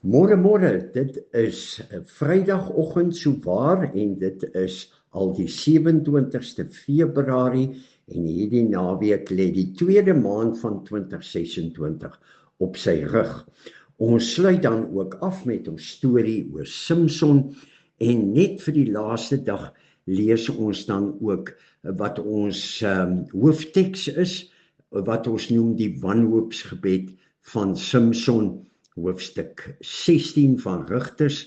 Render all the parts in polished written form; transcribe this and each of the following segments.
Môre, dit is Vrydagoggend souwaar en dit is al die 27ste Februarie en hierdie naweek lê die tweede maand van 2026 op sy rug. Ons sluit dan ook af met ons storie oor Samson en net vir die laaste dag lees ons dan ook wat ons hoofteks is, wat ons noem die wanhoopsgebed van Samson, hoofstuk 16 van Rigters,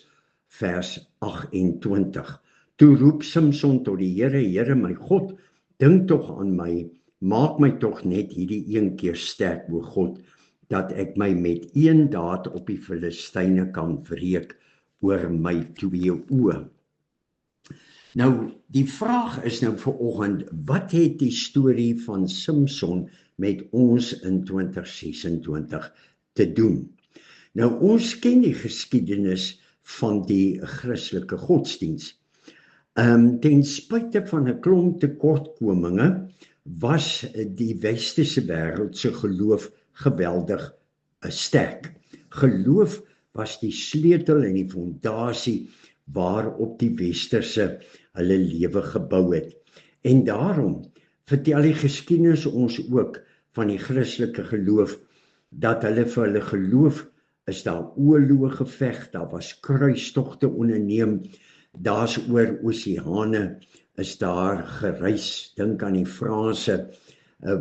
vers 28. Toe roep Samson tot die Here, Here my God, dink tog aan my, maak my tog net hierdie een keer sterk, o God, dat ek my met een daad op die Filistyne kan wreek oor my twee oë. Nou, die vraag is nou vanoggend, wat het die storie van Samson met ons in 2026 te doen? Nou, ons ken die geskiedenis van die Christelike godsdiens. Ten spyte van 'n klomp tekortkominge was die westerse wêreld se geloof geweldig sterk. Geloof was die sleutel en die fondasie waarop die westerse hulle lewe gebou het. En daarom vertel die geskiedenis ons ook van die Christelike geloof, dat hulle vir hulle geloof is daar oorloë geveg, daar was kruistogte onderneem, daar's oor oseane, is daar gereis, dink aan die Franse,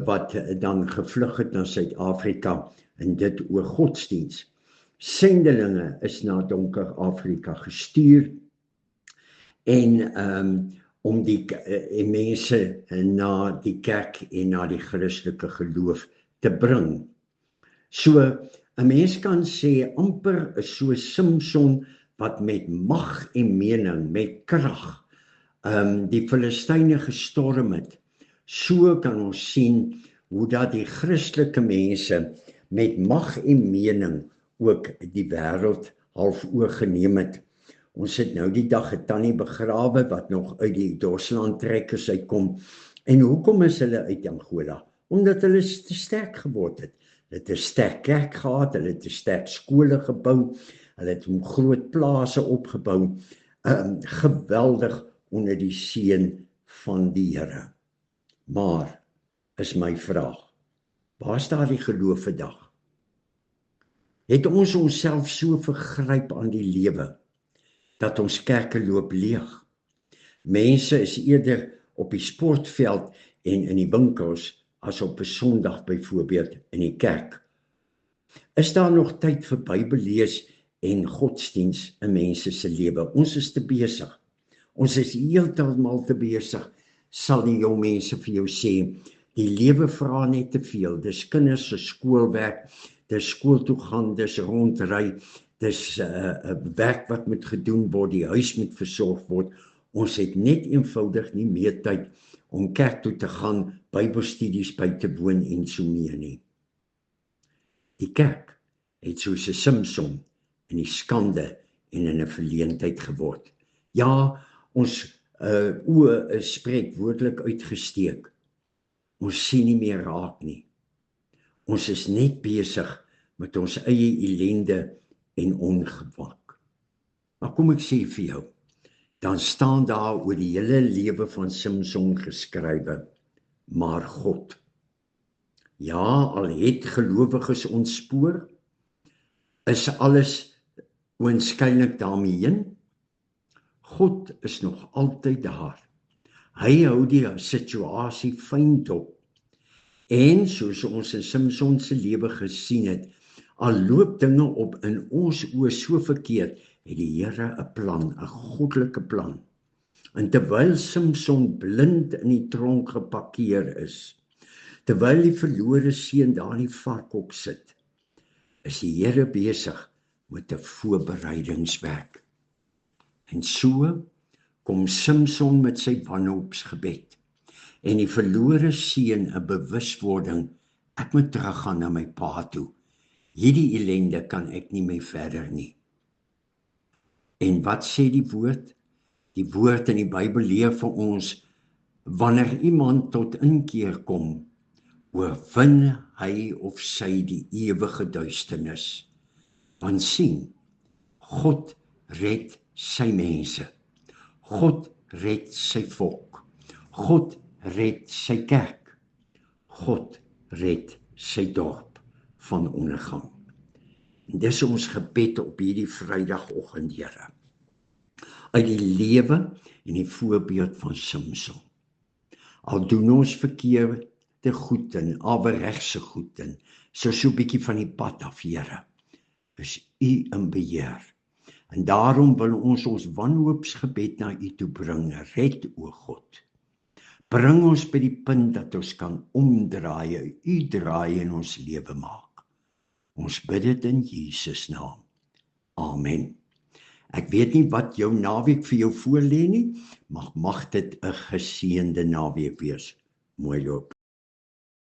wat dan gevlug het na Suid-Afrika, en dit oor godsdiens. Sendelinge is na donker Afrika gestuur, en om die mense na die kerk en na die Christelike geloof te bring. So, 'n mens kan sê, amper is so Samson wat met mag en mening, met krag, die Filistyne gestorm het. So kan ons sien hoe dat die Christelike mense met mag en mening ook die wêreld half oorgeneem het. Ons het nou die dag 'n tannie begrawe wat nog uit die Dorsland trekkers uitkom. En hoekom is hulle uit Angola? Omdat hulle te sterk geword het. Hulle het 'n sterk kerk gehad, hulle het 'n sterk skole gebou, hulle het groot plase opgebou, geweldig onder die seën van die Here. Maar, is my vraag, waar is daar die geloof vandag? Het ons onsself so vergryp aan die lewe, dat ons kerke loop leeg? Mense is eerder op die sportveld en in die winkels, as op 'n Sondag byvoorbeeld in die kerk. Is daar nog tyd vir Bybellees en godsdiens in mense se lewe? Ons is te besig. Ons is heeltemal te besig, sal die jong mense vir jou sê. Die lewe vra net te veel. Dis kinders se skoolwerk, dis skool toe gaan, dis rondry, dis werk wat moet gedoen word, die huis moet versorg word. Ons het net eenvoudig nie meer tyd om kerk toe te gaan, Bybelstudies by te woon en so meer nie. Die kerk het soos 'n Samson in die skande en in 'n verleentheid geword. Ja, ons oë is spreekwoordelik uitgesteek. Ons sien nie meer raak nie. Ons is net besig met ons eie ellende en ongemak. Maar kom ek sê vir jou, dan staan daar oor die hele lewe van Samson geskrywe, maar God. Ja, al het gelowiges ontspoor, is alles oënskynlik daarmee heen. God is nog altyd daar. Hy hou die situasie fyn dop. En soos ons in Samson se lewe gesien het, al loop dinge op in ons oë so verkeerd, het die Here 'n plan, 'n goddelike plan. En terwyl Samson blind in die tronk geparkeer is, terwyl die verlore seun daar in die varkhok sit, is die Here besig met 'n voorbereidingswerk. En so kom Samson met sy wanhoopsgebed en die verlore seun 'n bewuswording, ek moet teruggaan na my pa toe. Hierdie ellende kan ek nie meer verder nie. En wat sê die woord? Die woord in die Bybel leer vir ons, wanneer iemand tot inkeer kom, oorwin hy of sy die ewige duisternis. Want sien, God red sy mense. God red sy volk. God red sy kerk. God red sy dorp van ondergang. En dis ons gebed op hierdie Vrydagoggend, Here. Uit die lewe en die voorbeeld van Samson. Al doen ons verkeerde goed en averegse goed en so 'n bietjie van die pad af, Here, is U in beheer. En daarom wil ons wanhoopsgebed na U toe bring. Red, o God. Bring ons by die punt dat ons kan omdraai, U draai in ons lewe maak. Ons bid dit in Jesus naam. Amen. Ek weet nie wat jou naweek vir jou voorlê nie, mag dit 'n geseënde naweek wees. Mooi loop.